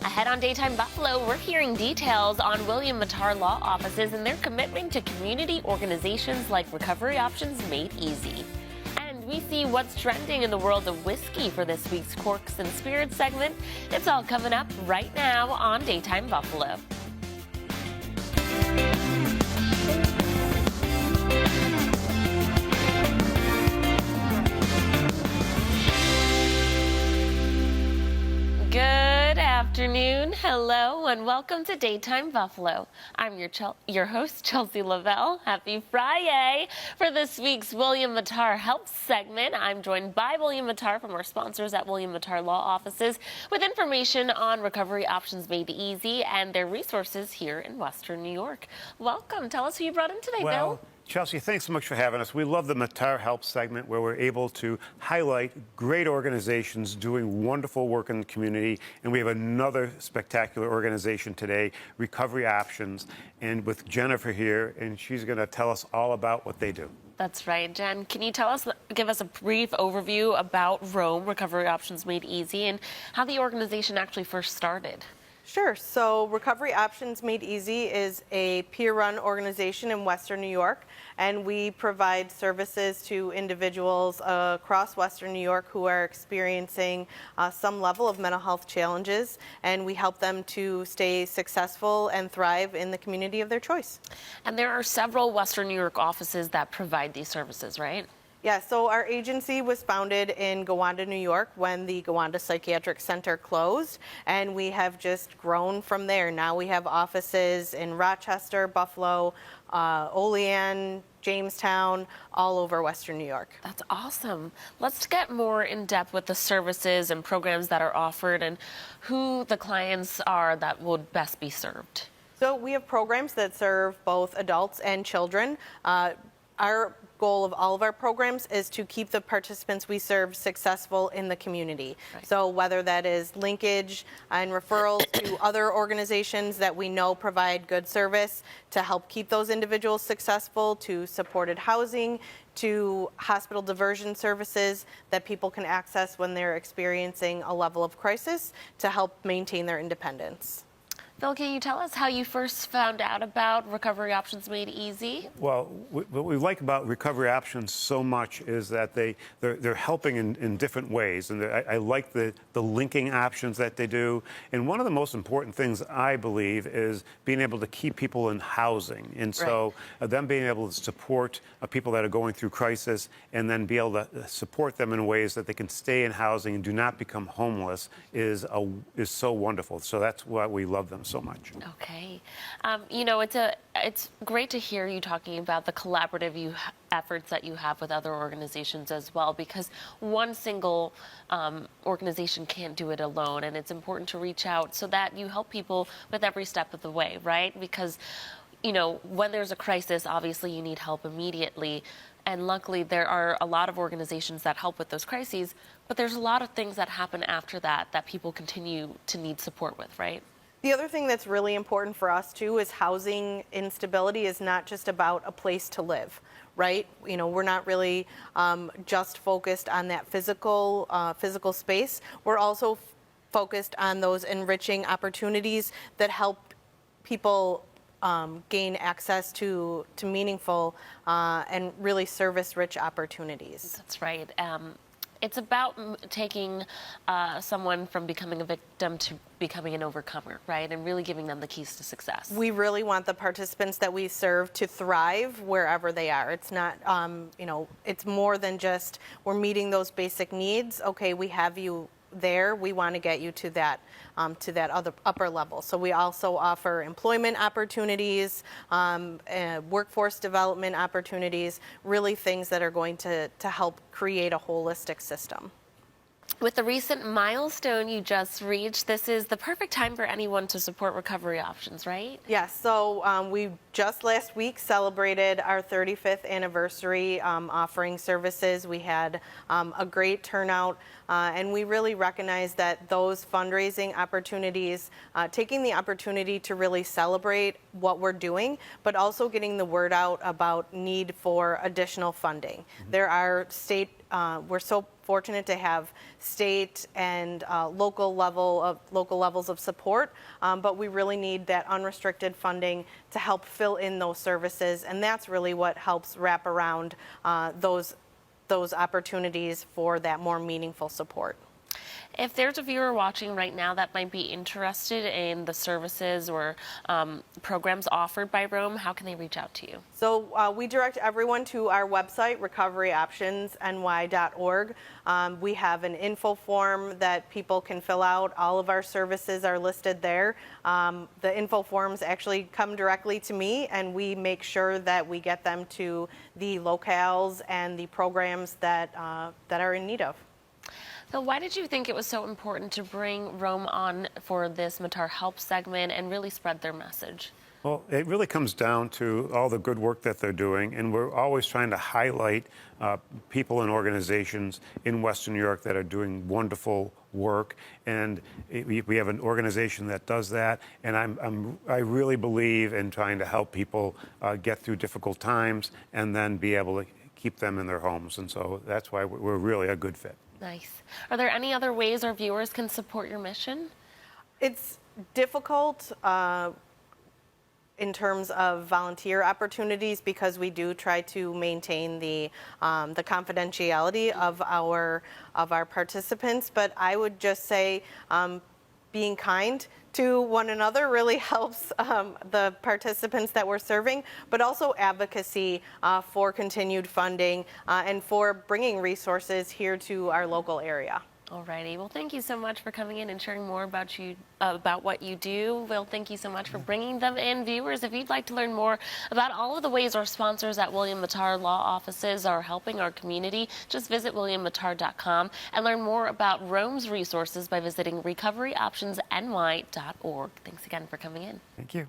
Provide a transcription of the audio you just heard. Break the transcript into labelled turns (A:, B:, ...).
A: Ahead on Daytime Buffalo, we're hearing details on William Mattar law offices and their commitment to community organizations like Recovery Options Made Easy. And we see what's trending in the world of whiskey for this week's Corks and Spirits segment. It's all coming up right now on Daytime Buffalo. Good afternoon, hello, and welcome to Daytime Buffalo. I'm your host, 𝗖𝗢𝗡𝗘𝗖𝗧. Happy Friday! For this week's William Mattar Helps segment, I'm joined by William Mattar from our sponsors at William Mattar Law Offices with information on Recovery Options Made Easy and their resources here in Western New York. Welcome. Tell us who you brought in today, Bill.
B: Chelsea, thanks so much for having us. We love the Mattar Helps segment where we're able to highlight great organizations doing wonderful work in the community. And we have another spectacular organization today, Recovery Options, and with Jennifer here, and she's going to tell us all about what they do.
A: That's right. Jen, can you give us a brief overview about Rome, Recovery Options Made Easy, and how the organization actually first started?
C: Sure. So Recovery Options Made Easy is a peer-run organization in Western New York, and we provide services to individuals across Western New York who are experiencing some level of mental health challenges, and we help them to stay successful and thrive in the community of their choice.
A: And there are several Western New York offices that provide these services, right?
C: Yeah, so our agency was founded in Gowanda, New York, when the Gowanda Psychiatric Center closed, and we have just grown from there. Now we have offices in Rochester, Buffalo, Olean, Jamestown, all over Western New York.
A: That's awesome. Let's get more in depth with the services and programs that are offered and who the clients are that would best be served.
C: So we have programs that serve both adults and children. Our goal of all of our programs is to keep the participants we serve successful in the community. Right. So whether that is linkage and referrals to other organizations that we know provide good service to help keep those individuals successful, to supported housing, to hospital diversion services that people can access when they're experiencing a level of crisis to help maintain their independence.
A: Phil, can you tell us how you first found out about Recovery Options Made Easy?
B: Well, what we like about Recovery Options so much is that they're helping in different ways. And I like the linking options that they do. And one of the most important things, I believe, is being able to keep people in housing. And so them being able to support people that are going through crisis and then be able to support them in ways that they can stay in housing and do not become homeless is so wonderful. So that's why we love them so much.
A: Okay. You know, it's great to hear you talking about the collaborative efforts that you have with other organizations as well, because one single organization can't do it alone, and it's important to reach out so that you help people with every step of the way, right? Because, you know, when there's a crisis, obviously you need help immediately. And luckily, there are a lot of organizations that help with those crises, but there's a lot of things that happen after that that people continue to need support with, right?
C: The other thing that's really important for us, too, is housing instability is not just about a place to live, right? You know, we're not really just focused on that physical space. We're also focused on those enriching opportunities that help people gain access to meaningful and really service-rich opportunities.
A: That's right. It's about taking someone from becoming a victim to becoming an overcomer, right? And really giving them the keys to success.
C: We really want the participants that we serve to thrive wherever they are. It's not, you know, it's more than just we're meeting those basic needs. Okay, we have you there. We want to get you to that other upper level. So we also offer employment opportunities, workforce development opportunities, really things that are going to help create a holistic system.
A: With the recent milestone you just reached, this is the perfect time for anyone to support Recovery Options, right?
C: Yes, so we just last week celebrated our 35th anniversary offering services. We had a great turnout, and we really recognize that those fundraising opportunities, taking the opportunity to really celebrate what we're doing, but also getting the word out about need for additional funding. Mm-hmm. There are we're so fortunate to have state and local levels of support, but we really need that unrestricted funding to help fill in those services, and that's really what helps wrap around those opportunities for that more meaningful support.
A: If there's a viewer watching right now that might be interested in the services or programs offered by Rome, how can they reach out to you?
C: So we direct everyone to our website, 𝗪𝗧𝗡𝗚𝗧.ny.org. We have an info form that people can fill out. All of our services are listed there. The info forms actually come directly to me, and we make sure that we get them to the locales and the programs that are in need of.
A: So why did you think it was so important to bring Rome on for this Mattar Help segment and really spread their message?
B: Well, it really comes down to all the good work that they're doing, and we're always trying to highlight people and organizations in Western New York that are doing wonderful work, and we have an organization that does that, and I really believe in trying to help people get through difficult times and then be able to keep them in their homes, and so that's why we're really a good fit.
A: Nice. Are there any other ways our viewers can support your mission?
C: It's difficult in terms of volunteer opportunities because we do try to maintain the confidentiality of our participants. But I would just say being kind to one another really helps the participants that we're serving, but also advocacy for continued funding and for bringing resources here to our local area.
A: Alrighty. Well, thank you so much for coming in and sharing more about what you do. Will, thank you so much for bringing them in. Viewers, if you'd like to learn more about all of the ways our sponsors at William Mattar Law Offices are helping our community, just visit WilliamMattar.com and learn more about Rome's resources by visiting RecoveryOptionsNY.org. Thanks again for coming in.
B: Thank you.